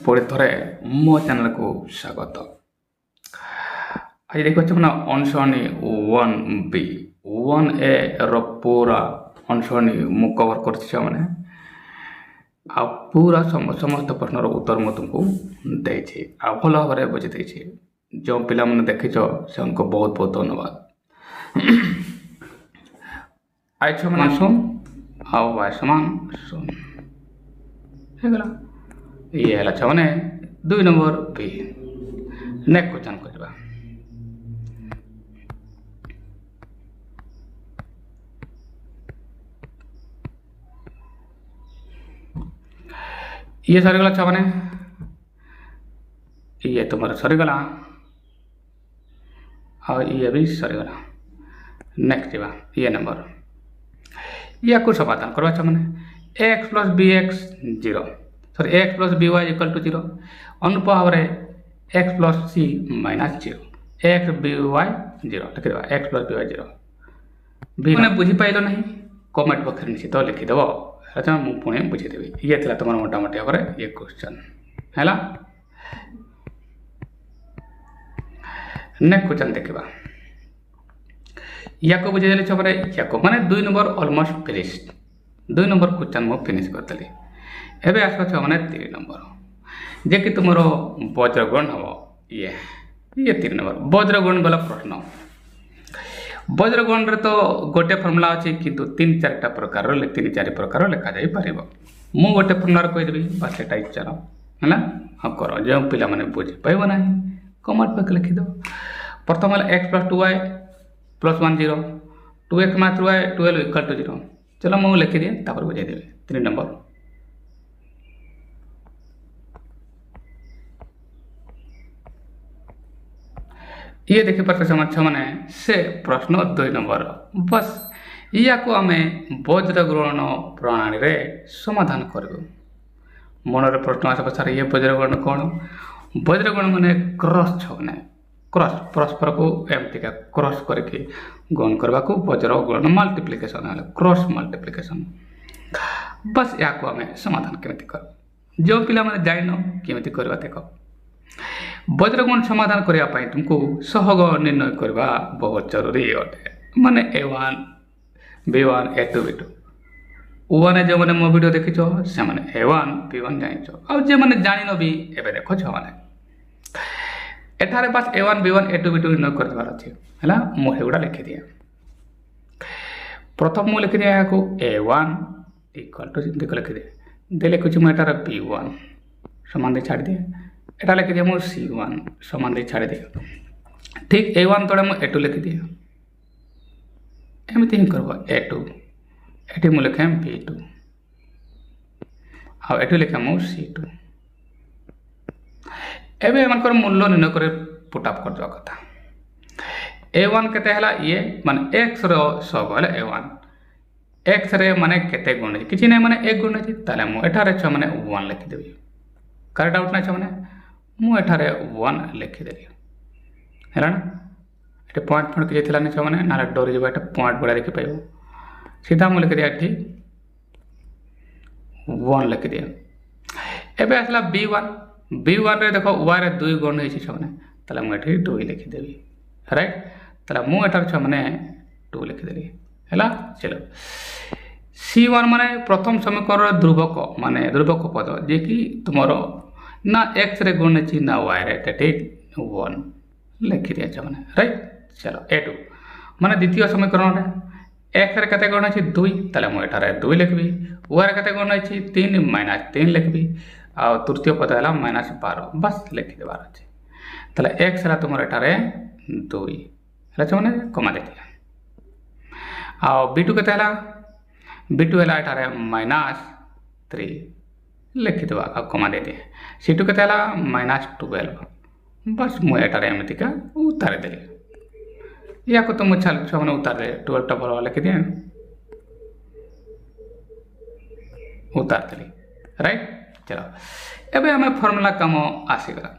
पुणी थे मो चैनल को स्वागत। आज देखो ना अनुसरणी 1B 1A पूरा अनुसरणी मु कवर कर मैंने पूरा समस्त प्रश्नर उत्तर मुझे तुमको देछि भल भाव बुझी देछि। जो पिला मैंने देखिच से उनको बहुत बहुत धन्यवाद। आई छमान सुन आओ वाई समान सुन हेगला ये है छमाने 2 नंबर बी। नेक्स्ट क्वेश्चन करबा ये सरीगला छमाने ये तुम्हारा सरीगला और ये भी सरीगला। नेक्स्ट जीवा ये नंबर या कुछ समाधान करवा छमाने x plus B X 0 sorry x plus B Y equal to 0 अनुरूप भाव x plus C minus 0 x B Y 0 लिखिदेव x plus B Y 0 B मैंने बुझीपार ना कमेंट बक्स में निश्चित लिखिदेव अच्छा मुझे पुणी बुझेदेवी। ये थी तुम मोटामोटी भाव ये क्वेश्चन है। नेक्स्ट क्वेश्चन देखा या को बुझे छे या को माने 2 number almost finish 2 number question मु फिनिश करदेली। एबे आसो छ माने 3 नंबर जे कि तुमर वज्रगुण हम ये 3 नंबर वज्रगुण वाला प्रश्न। वज्रगुण रे तो गोटे फॉर्मूला अछि किंतु 3-4 प्रकार 3-4 प्रकार लिखा जाई परिबो। मु गोटे फॉर्मूला कहि देबी बस सेटा चलो हैला हम करो जो पिला माने बुझी पाइबो नाही कमेंट पे लिखि दो। प्रथम x plus 2y plus 1 0 2x minus y 12 equal to 0 चलो मुझे लिखी दिए तापर बुझे देवे 3 नंबर। ये देखिए पर समझ मैंने से प्रश्न 2 नंबर बस या को आम वज्रगुण प्रणाली रे समाधान करूँ। मन प्रश्न आस सर ये वज्रगुण कौन वज्रगुण माने क्रॉस छने क्रॉस परस्पर को एमती का क्रॉस करके गुण करने को वज्रगुण मल्टीप्लिकेशन है क्रॉस मल्टीप्लिकेशन। बस या को आम समाधान केमिति कर जो पिला माने जाइन केमिति करबा देख। वज्रगुण समाधान करने तुमको सहग निर्णय करवा बहुत जरूरी अटे माने A1 B1 A2 B2 ओने जो मैंने मो वीडियो देखी से मैंने A1 B1 जान आ जे मैंने जान भी एवं देख मैंने एठारे बस A1 B1 A2 B2 निर्णय कर अच्छे है मुझे लिखी दिए। प्रथम मुझे लिखी दिए को A1 इक्वल टू देख लिखी दिए दे लिखुची मुझे B1 समान दे छाड़ दिए एटा लिखी दिए मुझे C1 समान दे छाड़ दिए। ठीक A1 तले मुझे A2 लिखी दिए एमती ही करब A2 एटी मुझे लिखे B2 हाँ एटी लिखे मुझे C2। एबे एमनकर मूल्य निर्णय कर पुटअप कर कथा A1 केते हला ये माने x रो सब हला A1 x रे माने केते गुण है किछि नै माने 1 गुण है ताले मु एठारे छ माने 1 लिखि देबी। कार डाउट नै छ माने मु एठारे 1 लिखि देबी हैला ना एटे पॉइंट पॉइंट के थिला नै छ माने नाले डोरी जबा एटा पॉइंट बडा देखि पाइबो सीधा मु लिखि दिया एठी 1 लिखि दिया। एबे असला B1 रे देखो y रे 2 गुण है छ माने ताले मु एठी 2 लिखि देबी राइट ताले मु एठार छ माने 2 लिखि देली हैला। चलो C1 माने प्रथम समीकरण ध्रुवक माने ध्रुवक पद जे कि तुमरो ना x रे गुण अछि ना y रे दैट इज 1 लिखि दिया छ माने राइट। चलो A2 माने द्वितीय समीकरण रे x रे कते गुण अछि 2 ताले मु एठारे 2 लिखबी y रे कते गुण अछि 3 माइनस 3 लिखबी आ तृतीय पद है -12 बस लिखि देबार अछि ताले x रा तुमर एठारे 2 है माने कमा देती आ B2 केते हला B2 हला एठारे -3 लिखि देबा आ कमा देती C2 केते हला -12 बस मु एठारे एमति का उतार देली या को तुम छल छ माने उतार दे 12 टा भरवा लिखि दे उतार देली राइट। चलो एबे हमें फार्मूला काम आसी गला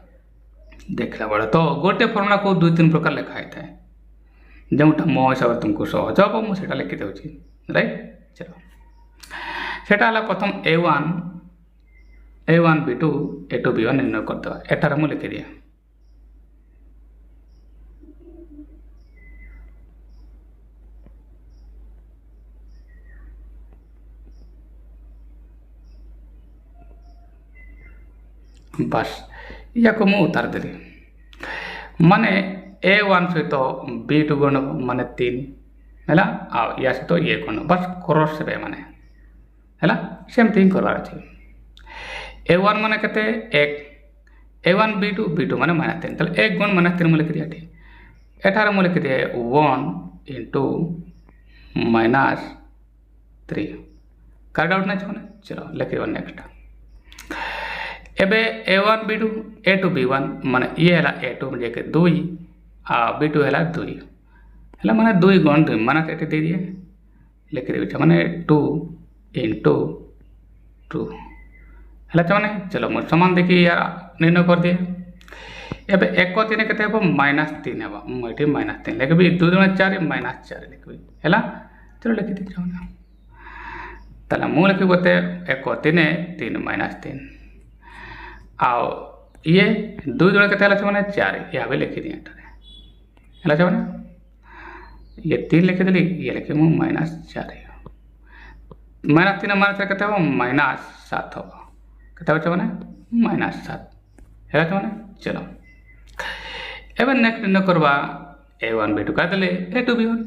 देखला बड़ तो गोटे फार्मूला को 2-3 प्रकार लिखा है था जोटा मो हिसाब तुमको सहज हम मुझे लिखि देउछि राइट। चलो सेटा हला प्रथम A1 A1 B2 A2 B1 ନିର୍ଣ୍ଣୟ କରିଦେବା। ଏଠାରେ ମୁଁ ଲେଖିଦିଏ ବାସ୍ ୟାକୁ ମୁଁ ଉତାର ଦେଲି ମାନେ A1 ସହିତ B2 ଗୁଣ ମାନେ 3 ହେଲା ଆଉ ୟା ସହିତ ଇଏ ଗୁଣ ବାସ୍ କ୍ରସ୍ ହେବେ ମାନେ ହେଲା ସେମିତି ହିଁ କରିବାର ଅଛି। A1 ମାନେ କେତେ 1 A1 B2 B2 ମାନେ -3 ତାହେଲେ 1 ଗୁଣ -3 ମୁଁ ଲିଖିଦିଏ ଏଠି ଏଠାରେ ମୁଁ ଲିଖିଦିଏ 1 into -3 କାହା ଡାଉଟ୍ ନାହିଁ ମାନେ ଚलो ଲେଖିଦେବା ନେକ୍ସଟ। ଏବେ A1 B2 A2 B1 ମାନେ ଇଏ ହେଲା A2 ଯେକି 2 ଆଉ B2 ହେଲା 2 ହେଲା ମାନେ 2 ଗୁଣ 2 ମାନେ ଏଠି ଦେଇଦିଏ ଲେଖିଦେବି ମାନେ 2 into 2 ହେଲା ମାନେ ଚलो ମୁଁ ସମାନ ଦେଖି ନିର୍ଣ୍ଣୟ କରିଦିଏ। ଏବେ 1 3 କେତେ ହେବ -3 ହେବ ମୁଁ ଏଠି -3 ଲେଖିବି 2 2 4 -4 ଲେଖିବି ହେଲା ଚलो ଲେଖିଦେବି ତାହେଲେ ମୁଁ ଲେଖିବି ଗୋଟେ 1 3 3 -3 ଆଉ ଇଏ 2 ଜଣ କେତେ ହେଲା ମାନେ 4 ଏହା ବି ଲିଖିଦିଏ ଏଠାରେ ହେଲା ମାନେ ଇଏ 3 ଲେଖିଦେଲି ଇଏ ଲେଖି ମୁଁ -4 -3 -4 କେତେ ହେବ -7 ହେବ କେତେ ହେଉଛି ମାନେ -7 ହେଲା ମାନେ ଚलो ଏବେ ନେକ୍ସଟ ନିର୍ଣ୍ଣୟ କରିବା A1 B2 କାଟିଦେଲେ A2 B1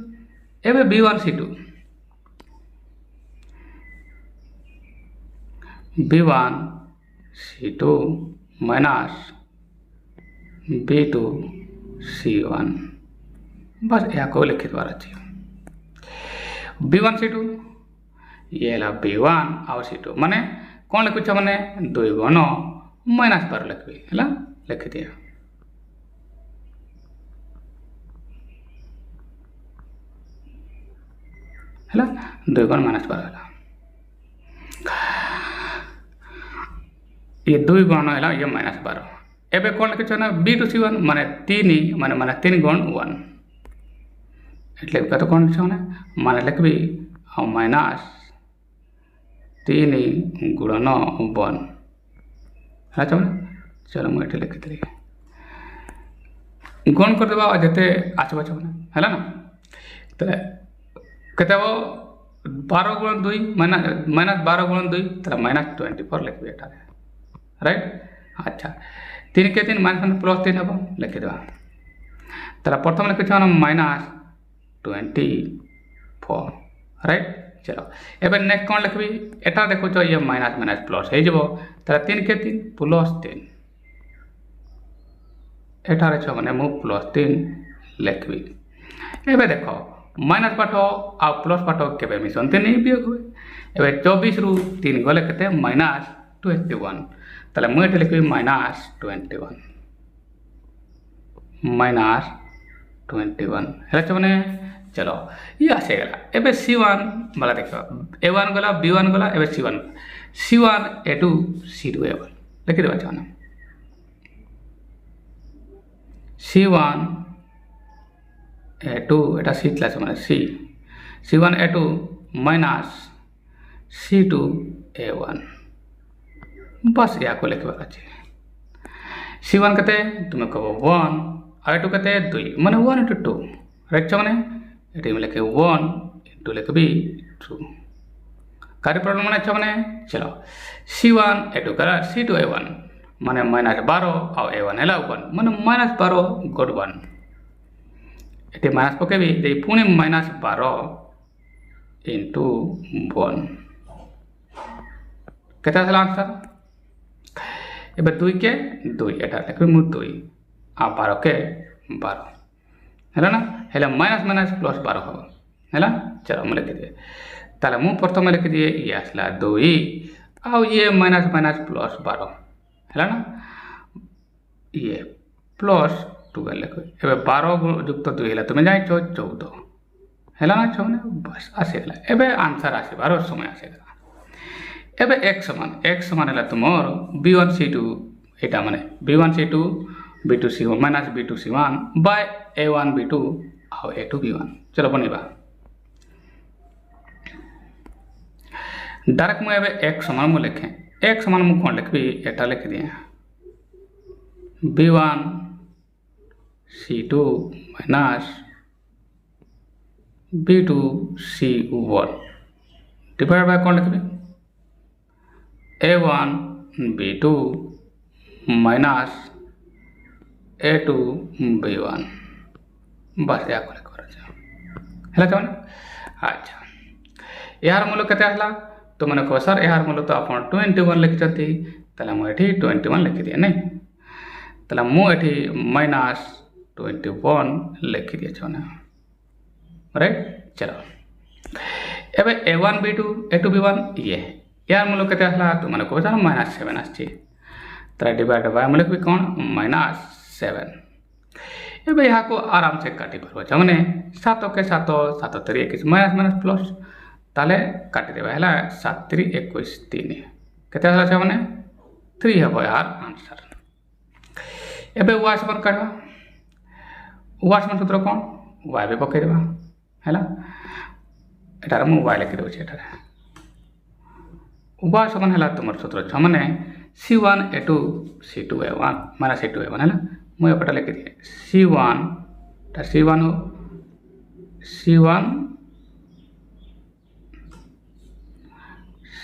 ଏବେ B1 C2 B1 C2 minus B2 C1 बस यहाँ को लिखित बार अच्छी B1 C2 ये ला B1 और C2 माने कौन लिखुचा माने 2 गुण -12 लिखबी हैला लिखि दिया हैला 2 गुण -12 हैला ये 2 गुण है ये -12 एबे कौन लिखिछ ना B2 C1 माने 3 माने 3 गुण 1 એટલે કે તો કોણ છે માને લખવી -3 गुणन 1 ହେଲା ଚ चलो ମୁଁ ଏଠି ଲେଖିଥିଲି गुण कर देबा जते आछबा छ हैला ना तले केते हो 12 गुण 2 -12 गुण 2 तले -24 लिखबे एटा राइट अच्छा 3 के 3 +3 हम लिखिदेवा तार प्रथम लिखि -24 राइट चलो एबे नेक्स्ट कौन लिखबी एटा देखो छ ये माइनस प्लस हे जबो तार 3 के 3 +3 एटा रे छ माने मु +3 लिखबी एबे देखो माइनस पाठ आ प्लस पाठ केबे मिसनते नहीं बियोग होय एबे 24 रु 3 गले केते -21 ताले मु एटा लिखबी -21 हेला छ माने चलो ये आसे गला एबे C1 वाला देखो A1 गला B1 गला एबे C1 A2 C2 A1 लिखि देबा छ ना C1 A2 एटा C क्लास माने C1 A2 minus C2 A1 बस या को लिखबा अछि C1 कते तुमे कहबो 1 A2 कते 2 माने 1 into 2 राइट छ माने एटी में लिखे 1 into लिखबी 2 कार्य प्रॉब्लम माने छ माने चलो C1 A2 करा C2 A1 माने -12 और A1 हैला 1 माने -12 गुड 1 एटी माइनस पकेबी दे पुणे -12 into 1 केता हला आंसर एबे 2 के 2 एटा लिखबी मु 2 आ 12 के 12 हैला ना हैला माइनस प्लस 12 हो हैला चलो हम लिख दिए ताले मु प्रथम लिख दिए ये आसला 2 आ ये माइनस प्लस 12 हैला ना ये प्लस 12 लिखो एबे 12 युक्त 2 हैला तुमे जाय 14 हैला ना छने बस आसेला एबे आंसर आसे 12 समय आसेला एबे x समान हैला तुमर b1 c2 एटा माने b1 c2 b2 c1 minus b2 c1 bye a1 b2 और a2 b1 चलो बनेबा डायरेक्ट मु एबे x समान मु लिखे एक समान मुझे कौन लिखी एटा लिख दिए B1 C2 minus B2 C1 divide by कौन लिखी A1 B2 minus A2 B1 बस या लिख अच्छा यार मूल्य केते हला तो मन को सर यार मूल्य तो आप 21 लिखिछंती तले मु एठी 21 लिखि दिए नहीं तले मु एठी माइनस 21 लिखि दिए छने राइट चलो एबे A1 B2 A2 B1 ये यार मूल्य केते हला तो मन को सर -7 आछि तले डिवाइड बाय मूल्य भी कोन -7 एबे यहाँ को आराम से काटी पार्बो मैंने 7 के 7 7 3 21 माइनस माइनस प्लस ताले काटी देबा हैला 7 3 21 3 केते हला छ माने 3 हबो यार आंसर एबे y समान काढवा y समान सूत्र कोन y बे पके देबा हैला एटार मु y लिखि देउ छै एटार y समान हैला तुमर सूत्र छ माने C1 A2 C2 A1 minus C2 A1 हैला मु एपटा लिखि दिए C1 ता C1 हो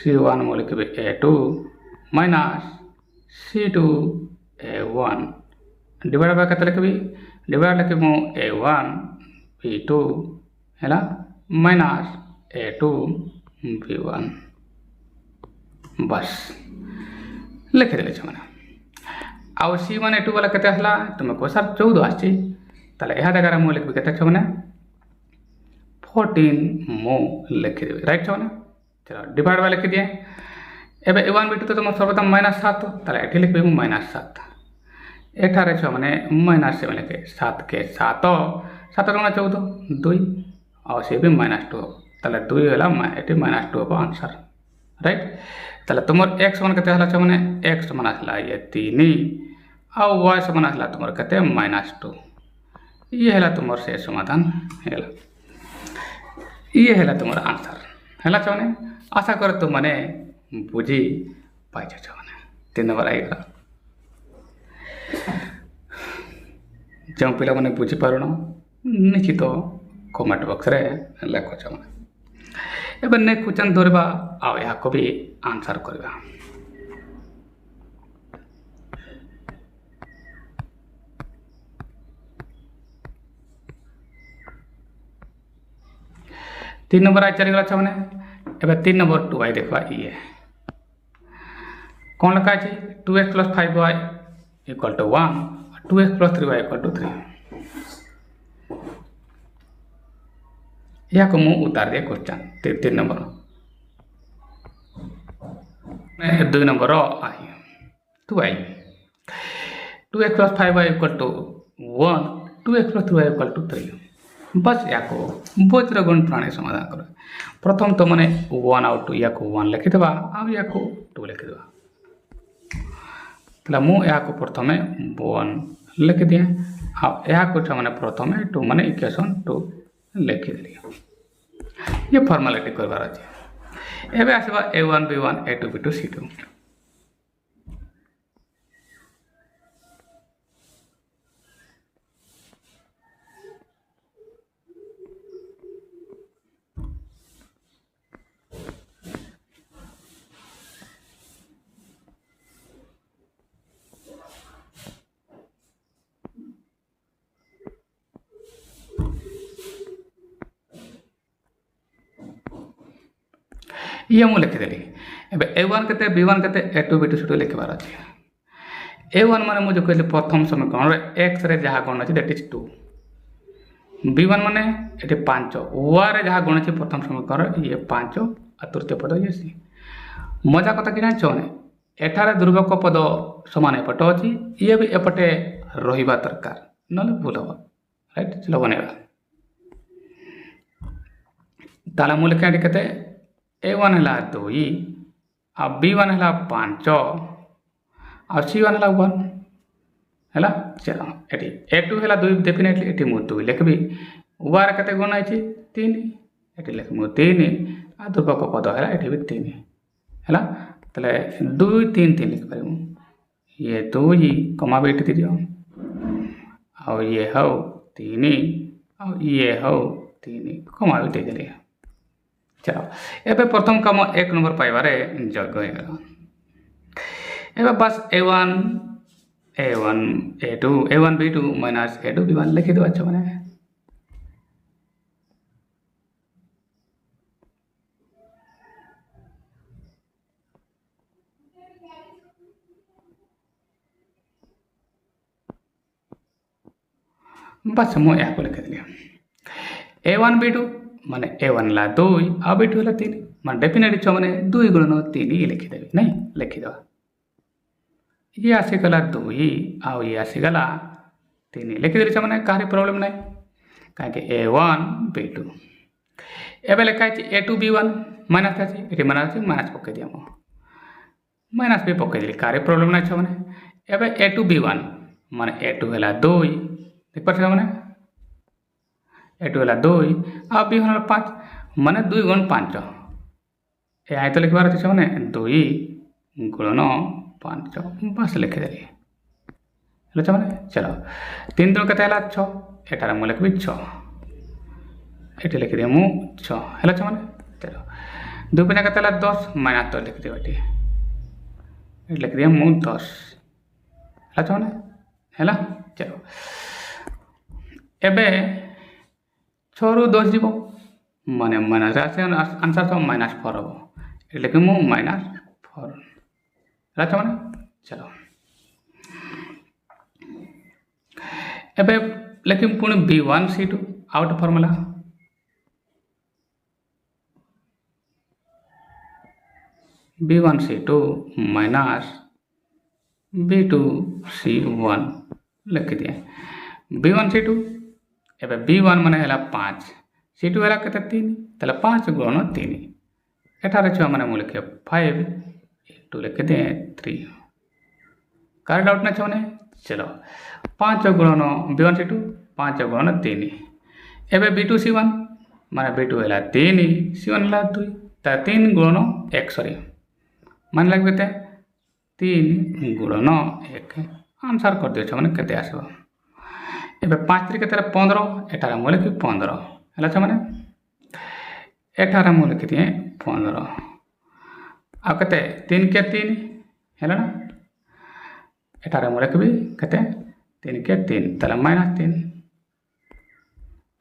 C1 मु लिखबे A2 minus C2 A1 divide by कते लिखबी डिवाइड लिखबी मु A1 B2 हैला माइनस A2 B1 बस लिख देले छ माने आउ C1 A2 वाला केते हला तुम को सर 14 आछि ताले एहा जगह मु लिखबी केते छ माने 14 मु लिख देबे राइट छ माने चलो डिवाइड बाय लिख दिए एबे A1 B2 तो तुम सर्वप्रथम -7 ताले एठी लिखबे मु -7 एठारे छ माने -7 लिखे 7 के 7 7 गुणा 14 2 और से भी -2 ताले 2 होला एठी -2 हो आंसर राइट ताले तुमर x समान केते हला छ माने x समान आसला ये 3 आ y समान आसला तुमर केते -2 ये हला तुमर से समाधान हला ये हला तुमर आंसर हला छ माने आशा कर तुम माने बुझी पाइ छ माने 3 नंबर आइगा जो पिला माने बुझी पारुन निश्चित कमेंट बॉक्स रे लेखो छ माने एबे ने क्वेश्चन धरबा आ या को भी आंसर करबा 3 नंबर आई चली गला मैंने एबे 3 नंबर 2y देखा ये कौन लिखा है 2x + 5y = 1 2x + 3y = 3 या को मु उतार दे क्वेश्चन 3 नंबर 2 नंबर आई 2y 2x + 5y = 1 2x + 3y = 3 बस या को बोधर गुण प्रणाली समाधान करो प्रथम तो मैंने 1 आउ 2 या को 1 लिखि देबा आ या को 2 लिखि देबा तला मु या को प्रथमे 1 लिखि दिए आ या को छ माने प्रथमे 2 माने इक्वेशन 2 लिखि देली ये फॉर्मेलिटी करबार अछि एबे आसबा a1 b1 a2 b2 c2 ये मु लिखिदेली एबे a1 केते b1 केते a2 b2 c2 लिखबार अछि a1 माने मु जो कहले प्रथम समीकरण रे x रे जहा गुण अछि दैट इज 2 b1 माने एटे 5 y रे जहा गुण अछि प्रथम समीकरण ये 5 आ तृतीय पद ये सी मजा कथा कि जान ने एठारे ध्रुवक पद समान एपट अछि ये भी एपटे रहिबा दरकार नले भूल हो राइट चलो बनेबा ताला मु लिखा केते a1 है 2 आ b1 है 5 आ c1 है 1 है चलो एटी a2 है 2 डेफिनेटली एटी मु 2 लिखबी y केते गुण है 3 एटी लिखमु 3 आ ध्रुवक पद है एटी भी 3 है ତାହେଲେ 2 3 3 ଲେଖିପାରିବୁ ଇଏ 2 କମା ବି ଏଠି ଦିଅ ଆଉ ଇଏ ହଉ 3 ଆଉ ଇଏ ହଉ 3 କମା ବି ଦେଇଦେଲି। ଚାଲ ଏବେ ପ୍ରଥମ କାମ 1 ନମ୍ବର ପାଇବାରେ ଯୋଗ୍ୟ ହେଇଗଲା। ଏବେ ବାସ୍ a1 a2 a1 b2 minus a2 b1 ଲେଖିଦେବା ଛୁଆମାନେ। बस ମୁଁ ଏହାକୁ ଲେଖିଦେଲି a1 b2 ମାନେ a1 ହେଲା 2 ଆଉ b2 ହେଲା 3 ମାନେ ଡେଫିନେଟଲି ଛୁଆମାନେ 2 ଗୁଣନ 3 ଲେଖିଦେବି ନାଇଁ ଲେଖିଦେବା। ଇଏ ଆସିଗଲା 2 ଆଉ ଇଏ ଆସିଗଲା 3 ଲେଖିଦେଲି ଛୁଆମାନେ କାହାରି ପ୍ରୋବ୍ଲେମ୍ ନାହିଁ କାହିଁକି a1 b2 ଏବେ ଲେଖା ହେଇଛି a2 b1 ମାଇନସ୍ ଅଛି ଏଠି ମାଇନସ୍ ଅଛି ମାଇନସ୍ ପକାଇ ଦିଅ ମୁଁ ମାଇନସ୍ ବି ପକାଇଦେଲି କାହାରି ପ୍ରୋବ୍ଲେମ୍ ନାହିଁ ଛୁଆମାନେ। ଏବେ a2 b1 ମାନେ a2 ହେଲା 2 ଦେଖିପାରୁଛ ମାନେ a2 ହେଲା 2 ଆଉ b1 ହେଲା 5 ମାନେ 2 ଗୁଣ 5 ଏହା ତ ଲିଖିବାର ଅଛି ମାନେ 2 ଗୁଣନ 5 ବାସ୍ ଲିଖିଦେଲି ହେଲା ମାନେ। ଚଲ 3 ଦୁଣ କେତେ ହେଲା 6 ଏଠାରେ ମୁଁ ଲେଖିବି 6 ଏଠି ଲେଖିଦିଏ ମୁଁ 6 ହେଲା ମାନେ। ଚଲ 2 5 କେତେ ହେଲା 10 ମାଇନସ୍ 10 ଲେଖିଦେବି ଏଠି ଲେଖିଦିଏ ମୁଁ 10 ହେଲା ମାନେ ହେଲା। ଚଲ ଏବେ 6 ରୁ 10 ଯିବ ମାନେ ମାଇନସ୍ ଆନ୍ସର୍ ତ ମାଇନସ୍ 4 ହେବ ଏଠି ଲେଖିବି ମୁଁ ମାଇନସ୍ 4 ହେଲା ମାନେ। ଚଲ ଏବେ ଲେଖିବି ପୁଣି b1 c2 ଆଉ ଗୋଟେ formula b1 c2 minus b2 c1 ଲେଖିଦିଏ b1 c2 ଏବେ b1 ମାନେ ହେଲା 5 c2 ହେଲା କେତେ 3 ତାହେଲେ 5 ଗୁଣନ 3 ଏଠାରେ ଛୁଆ ମାନେ ମୁଁ ଲେଖେ 5 ଇଣ୍ଟୁ ଲେଖିଦିଏ 3 କାହାର ଡାଉଟ୍ ନା ଛୁଆମାନେ। ଚलो 5 ଗୁଣନ b1 c2 5 ଗୁଣନ 3 ଏବେ b2 c1 ମାନେ b2 ହେଲା 3 c1 ହେଲା 2 ତା 3 ଗୁଣନ 1 ସରି ମାନେ ଲାଗେ କେତେ 3 ଗୁଣନ 1 आंसर कर दियो छमाने केते आसबो। एबे 5 3 केते 15 एटारा मु लिखि 15 हला छमाने एटारा मु लिखि दिए 15 आ केते 3 के 3 हला ना एटारा मु लिखि केते 3 के 3 तला -3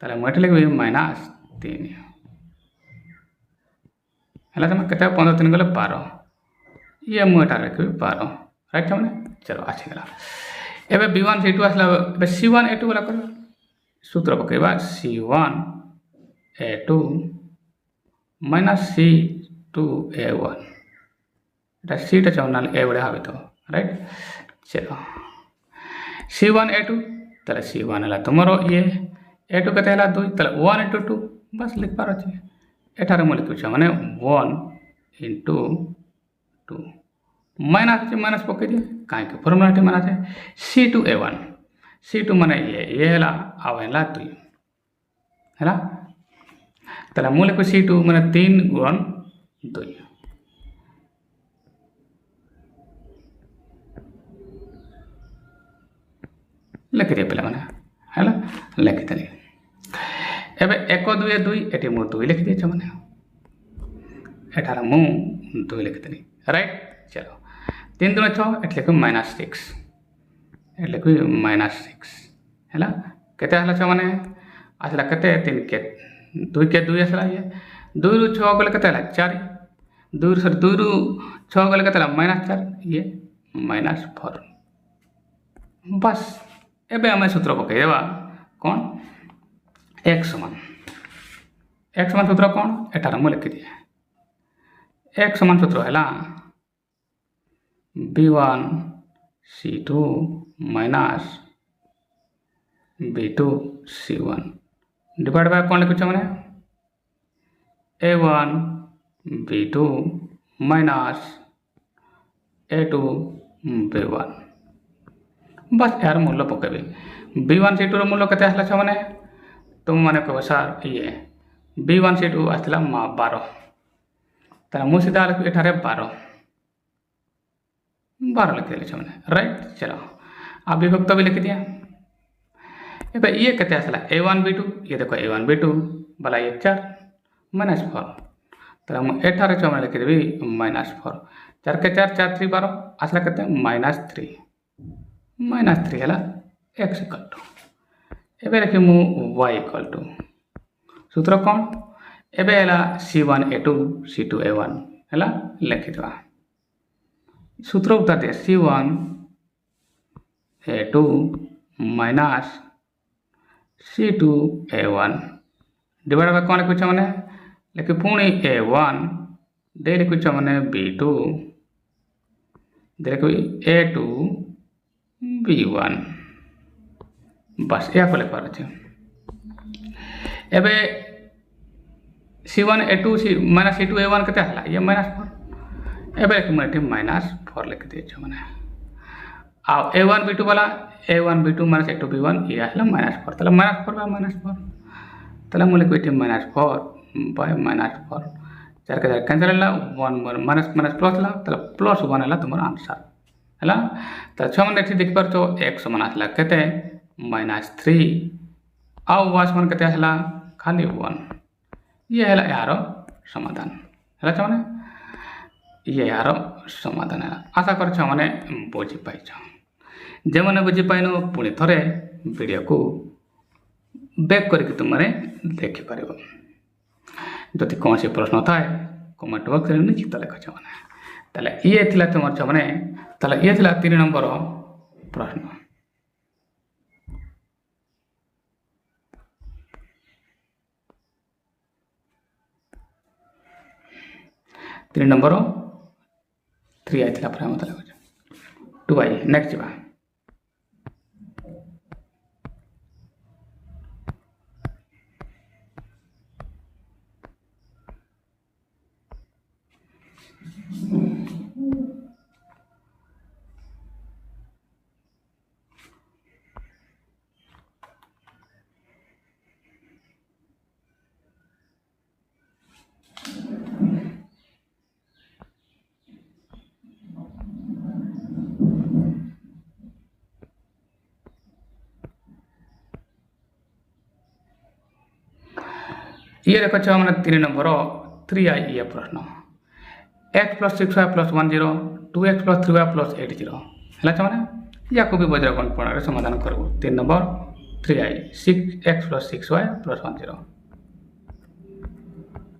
तला मु एटा लिखि -3 हला छमाने केते 15 3 गले 12 ये मु एटा लिखि 12 राइट छमाने। चलो आछि गला एबे b1 c2 आसला एबे c1 a2 वाला कर सूत्र पकेबा c1 a2 c2 a1 एटा c टा चौनाल a बडे हवे तो राइट। चलो c1 a2 तले c1 हला तुमरो ये a2 कते हला 2 तले 1 * 2 बस लिख पार अछि एठारे म लिखु छ माने 1 * 2 माइनस पके दिए काहे के फॉर्मूला माना है c2 a1 c2 माने ये हला आ हला 2 हला तला मूल को c2 माने 3 गुण 2 लिख दिए पहले माने हला लिख दे एबे 1 2 2 एटी मु 2 लिख दिए छ माने एठारा मु 2 लिख देनी राइट। चलो 3 2 6 एटले को -6 एटले को -6 हैला केते हला छ माने आसला केते 3 के 2 के 2 आसला ये 2 रु 6 गले केते हला 4 2 रु 2 रु 6 गले केते हला -4 ये -4 बस एबे हम सूत्र पके देबा कोन x समान सूत्र कोन एटार मु लिखि दिए x समान सूत्र हैला b1 c2 minus b2 c1 divide by कौन लिखु माने a1 b2 minus a2 b1 बस यार मूल्य पकेबे b1 c2 रो मूल्य केते आसला छ माने तुम माने कहबो सर ये b1 c2 आसला 12 तारा मु सीधा लिखु एठारे 12 12 लिखिदेली छुआने राइट। चलो अब विभक्त भी लिखि दिया। एबे ये केते आसला a1 b2 ये देखो a1 b2 बला ये 4 -4 तले हम एठारे छुआने लिखिदेबी -4 4 के 4 4 3 12 आसला केते -3 हला x इक्वल टू एबे लिखि मु y इक्वल टू सूत्र कौन एबे हला c1 a2 c2 a1 हला लिखि दवा सूत्र उत्तर दे c1 a2 minus c2 a1 divide by कौन लिखुछ माने लिखि पुणी a1 दे लिखुछ माने b2 दे लिखि a2 b1 बस या को लिखबार अछि। एबे c1 a2 minus c2 a1 केते हला ये -4 एबे लिखि माने -4 लिखि दे छ माने आ a1 b2 वाला a1 b2 minus a2 b1 ये हला -4 तले -4 बाय -4 तले हम लिखि -4 बाय -4 4 के 4 कैंसिल हला 1 माइनस माइनस प्लस हला तले +1 हला तुमर आंसर हला त छमन एठी देखि परतो x समान हला केते -3 आ y समान केते हला खाली 1 ये हला यारो समाधान हला छमने ये यारो समाधान है। आशा कर छमने बुझी पाइछ जे माने बुझी पाइनो पुणी थरे वीडियो को बैक करके तुमने देखि पारिबो जति कौन से प्रश्न थाए कमेंट बॉक्स रे निश्चित लिख छमने तले ये थिला तुमर छमने तले ये थिला 3 नंबर प्रश्न। तीन नंबर 3 आइथिला प्राय मत लागो 2 आई नेक्स्ट बा ये देखो छ हमने 3 नंबर 3 आई ये प्रश्न x + 6y + 10 2x + 3y + 80 हला छ माने या को भी वज्रकोण प्रणाली समाधान करबो 3 नंबर 3 आई 6x + 6y + 10